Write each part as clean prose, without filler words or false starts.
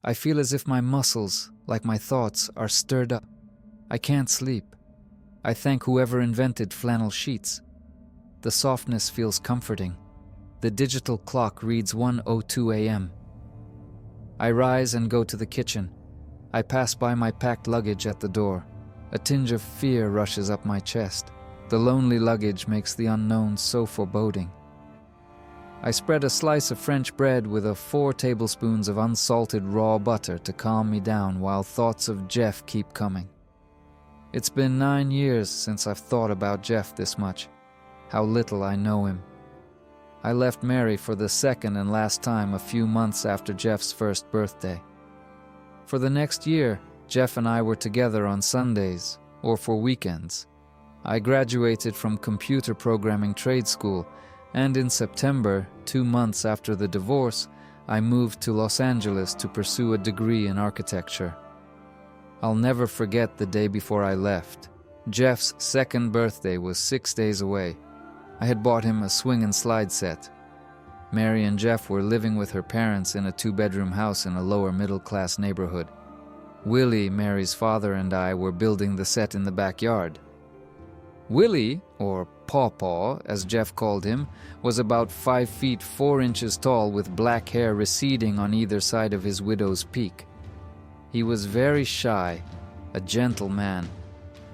I feel as if my muscles, like my thoughts, are stirred up. I can't sleep. I thank whoever invented flannel sheets. The softness feels comforting. The digital clock reads 1:02 a.m. I rise and go to the kitchen. I pass by my packed luggage at the door. A tinge of fear rushes up my chest. The lonely luggage makes the unknown so foreboding. I spread a slice of French bread with 4 tablespoons of unsalted raw butter to calm me down while thoughts of Jeff keep coming. It's been 9 years since I've thought about Jeff this much. How little I know him. I left Mary for the second and last time a few months after Jeff's first birthday. For the next year, Jeff and I were together on Sundays, or for weekends. I graduated from computer programming trade school, and in September, 2 months after the divorce, I moved to Los Angeles to pursue a degree in architecture. I'll never forget the day before I left. Jeff's second birthday was 6 days away. I had bought him a swing and slide set. Mary and Jeff were living with her parents in a 2-bedroom house in a lower middle-class neighborhood. Willie, Mary's father, and I were building the set in the backyard. Willie, or Paw-Paw, as Jeff called him, was about 5 feet 4 inches tall with black hair receding on either side of his widow's peak. He was very shy, a gentle man.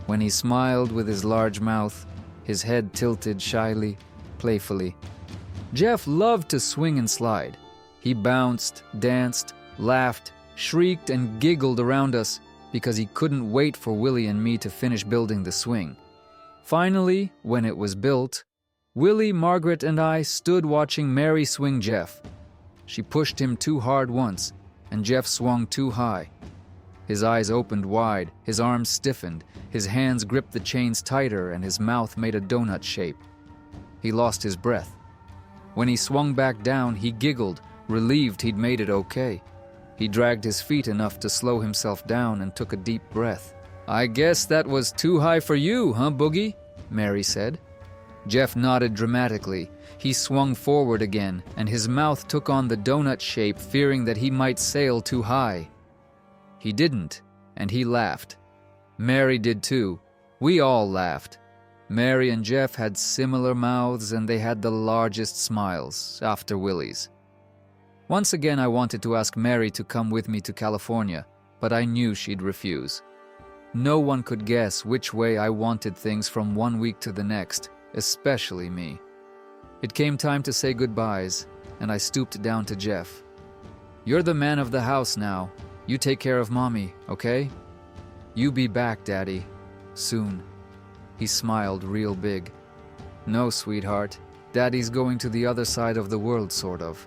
When he smiled with his large mouth, his head tilted shyly, playfully. Jeff loved to swing and slide. He bounced, danced, laughed, shrieked, and giggled around us because he couldn't wait for Willie and me to finish building the swing. Finally, when it was built, Willie, Margaret, and I stood watching Mary swing Jeff. She pushed him too hard once, and Jeff swung too high. His eyes opened wide, his arms stiffened, his hands gripped the chains tighter, and his mouth made a donut shape. He lost his breath. When he swung back down, he giggled, relieved he'd made it okay. He dragged his feet enough to slow himself down and took a deep breath. "I guess that was too high for you, huh, Boogie?" Mary said. Jeff nodded dramatically. He swung forward again, and his mouth took on the donut shape, fearing that he might sail too high. He didn't, and he laughed. Mary did too. We all laughed. Mary and Jeff had similar mouths, and they had the largest smiles, after Willie's. Once again I wanted to ask Mary to come with me to California, but I knew she'd refuse. No one could guess which way I wanted things from one week to the next, especially me. It came time to say goodbyes, and I stooped down to Jeff. "You're the man of the house now. You take care of Mommy, okay? You be back, Daddy. Soon." He smiled real big. "No, sweetheart. Daddy's going to the other side of the world, sort of.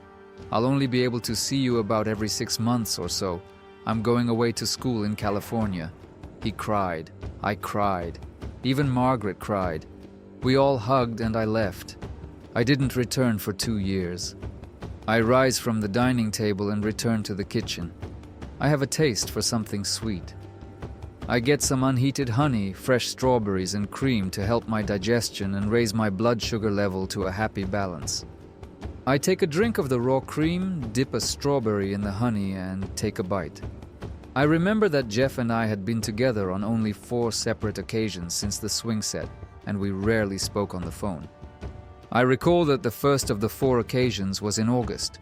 I'll only be able to see you about every 6 months or so. I'm going away to school in California." He cried. I cried. Even Margaret cried. We all hugged and I left. I didn't return for 2 years. I rise from the dining table and return to the kitchen. I have a taste for something sweet. I get some unheated honey, fresh strawberries, and cream to help my digestion and raise my blood sugar level to a happy balance. I take a drink of the raw cream, dip a strawberry in the honey, and take a bite. I remember that Jeff and I had been together on only 4 separate occasions since the swing set, and we rarely spoke on the phone. I recall that the first of the 4 occasions was in August.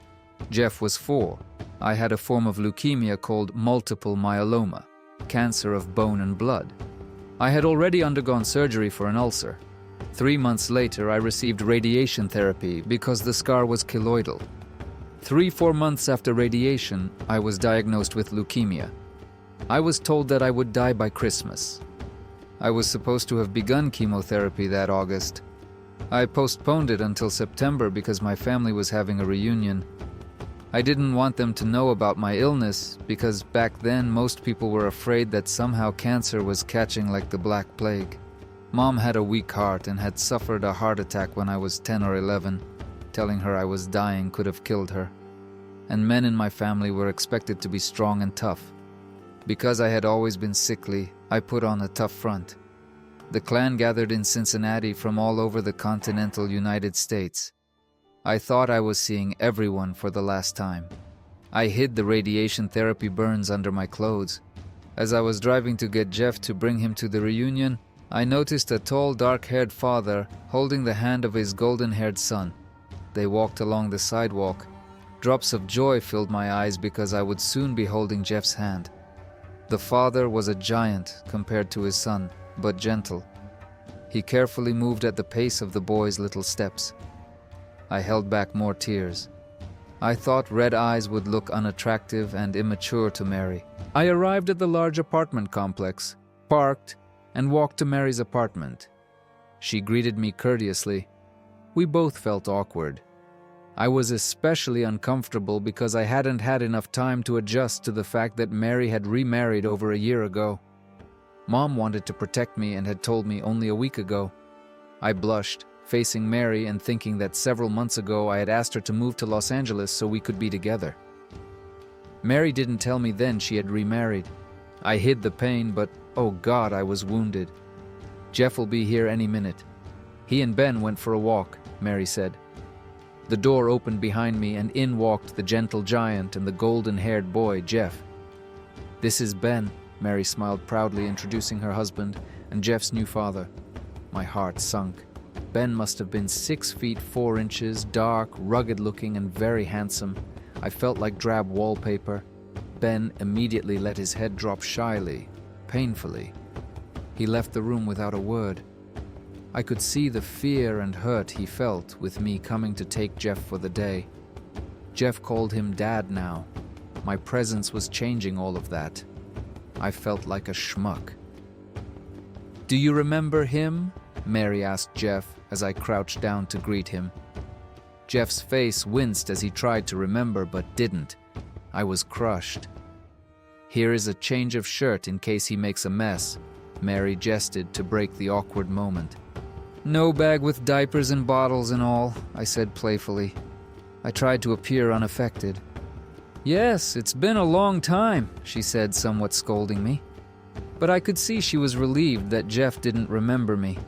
Jeff was 4. I had a form of leukemia called multiple myeloma, cancer of bone and blood. I had already undergone surgery for an ulcer. 3 months later, I received radiation therapy because the scar was keloidal. 3-4 months after radiation, I was diagnosed with leukemia. I was told that I would die by Christmas. I was supposed to have begun chemotherapy that August. I postponed it until September because my family was having a reunion. I didn't want them to know about my illness because back then most people were afraid that somehow cancer was catching like the Black Plague. Mom had a weak heart and had suffered a heart attack when I was 10 or 11. Telling her I was dying could have killed her. And men in my family were expected to be strong and tough. Because I had always been sickly, I put on a tough front. The clan gathered in Cincinnati from all over the continental United States. I thought I was seeing everyone for the last time. I hid the radiation therapy burns under my clothes. As I was driving to get Jeff to bring him to the reunion, I noticed a tall, dark-haired father holding the hand of his golden-haired son. They walked along the sidewalk. Drops of joy filled my eyes because I would soon be holding Jeff's hand. The father was a giant compared to his son, but gentle. He carefully moved at the pace of the boy's little steps. I held back more tears. I thought red eyes would look unattractive and immature to Mary. I arrived at the large apartment complex, parked, and walked to Mary's apartment. She greeted me courteously. We both felt awkward. I was especially uncomfortable because I hadn't had enough time to adjust to the fact that Mary had remarried over a year ago. Mom wanted to protect me and had told me only a week ago. I blushed, facing Mary and thinking that several months ago I had asked her to move to Los Angeles so we could be together. Mary didn't tell me then she had remarried. I hid the pain, but oh God, I was wounded. Jeff will be here any minute. He and Ben went for a walk, Mary said. The door opened behind me and in walked the gentle giant and the golden-haired boy, Jeff. This is Ben, Mary smiled proudly, introducing her husband and Jeff's new father. My heart sunk. Ben must have been 6 feet 4 inches, dark, rugged-looking, and very handsome. I felt like drab wallpaper. Ben immediately let his head drop shyly, painfully. He left the room without a word. I could see the fear and hurt he felt with me coming to take Jeff for the day. Jeff called him Dad now. My presence was changing all of that. I felt like a schmuck. "Do you remember him?" Mary asked Jeff as I crouched down to greet him. Jeff's face winced as he tried to remember but didn't. I was crushed. "Here is a change of shirt in case he makes a mess," Mary gestured to break the awkward moment. "No bag with diapers and bottles and all," I said playfully. I tried to appear unaffected. "Yes, it's been a long time," she said, somewhat scolding me. But I could see she was relieved that Jeff didn't remember me.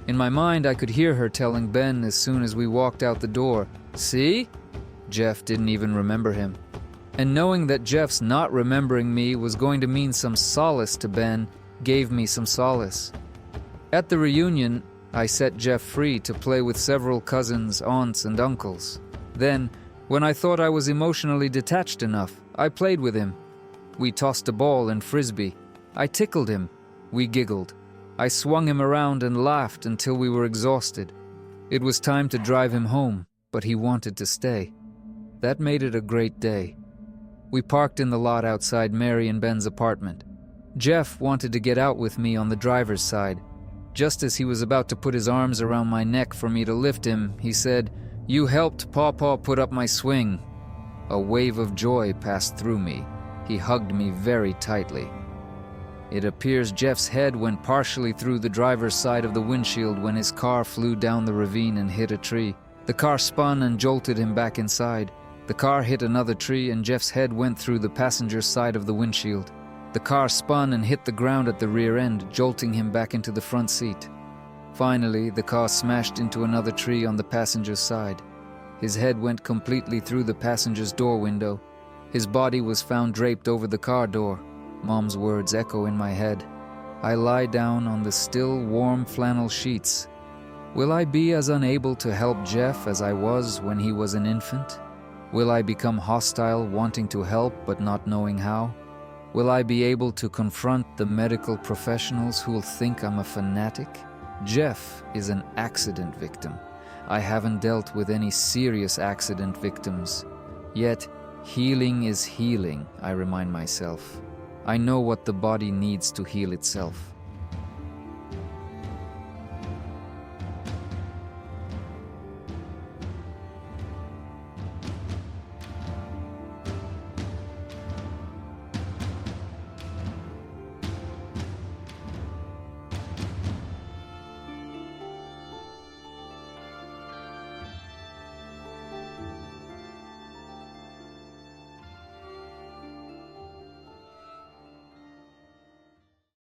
In my mind, I could hear her telling Ben as soon as we walked out the door, "See? Jeff didn't even remember him." And knowing that Jeff's not remembering me was going to mean some solace to Ben gave me some solace. At the reunion, I set Jeff free to play with several cousins, aunts, and uncles. Then, when I thought I was emotionally detached enough, I played with him. We tossed a ball and frisbee. I tickled him. We giggled. I swung him around and laughed until we were exhausted. It was time to drive him home, but he wanted to stay. That made it a great day. We parked in the lot outside Mary and Ben's apartment. Jeff wanted to get out with me on the driver's side. Just as he was about to put his arms around my neck for me to lift him, he said, "You helped Pawpaw put up my swing." A wave of joy passed through me. He hugged me very tightly. It appears Jeff's head went partially through the driver's side of the windshield when his car flew down the ravine and hit a tree. The car spun and jolted him back inside. The car hit another tree and Jeff's head went through the passenger's side of the windshield. The car spun and hit the ground at the rear end, jolting him back into the front seat. Finally, the car smashed into another tree on the passenger's side. His head went completely through the passenger's door window. His body was found draped over the car door. Mom's words echo in my head. I lie down on the still, warm flannel sheets. Will I be as unable to help Jeff as I was when he was an infant? Will I become hostile, wanting to help but not knowing how? Will I be able to confront the medical professionals who will think I'm a fanatic? Jeff is an accident victim. I haven't dealt with any serious accident victims. Yet, healing is healing, I remind myself. I know what the body needs to heal itself.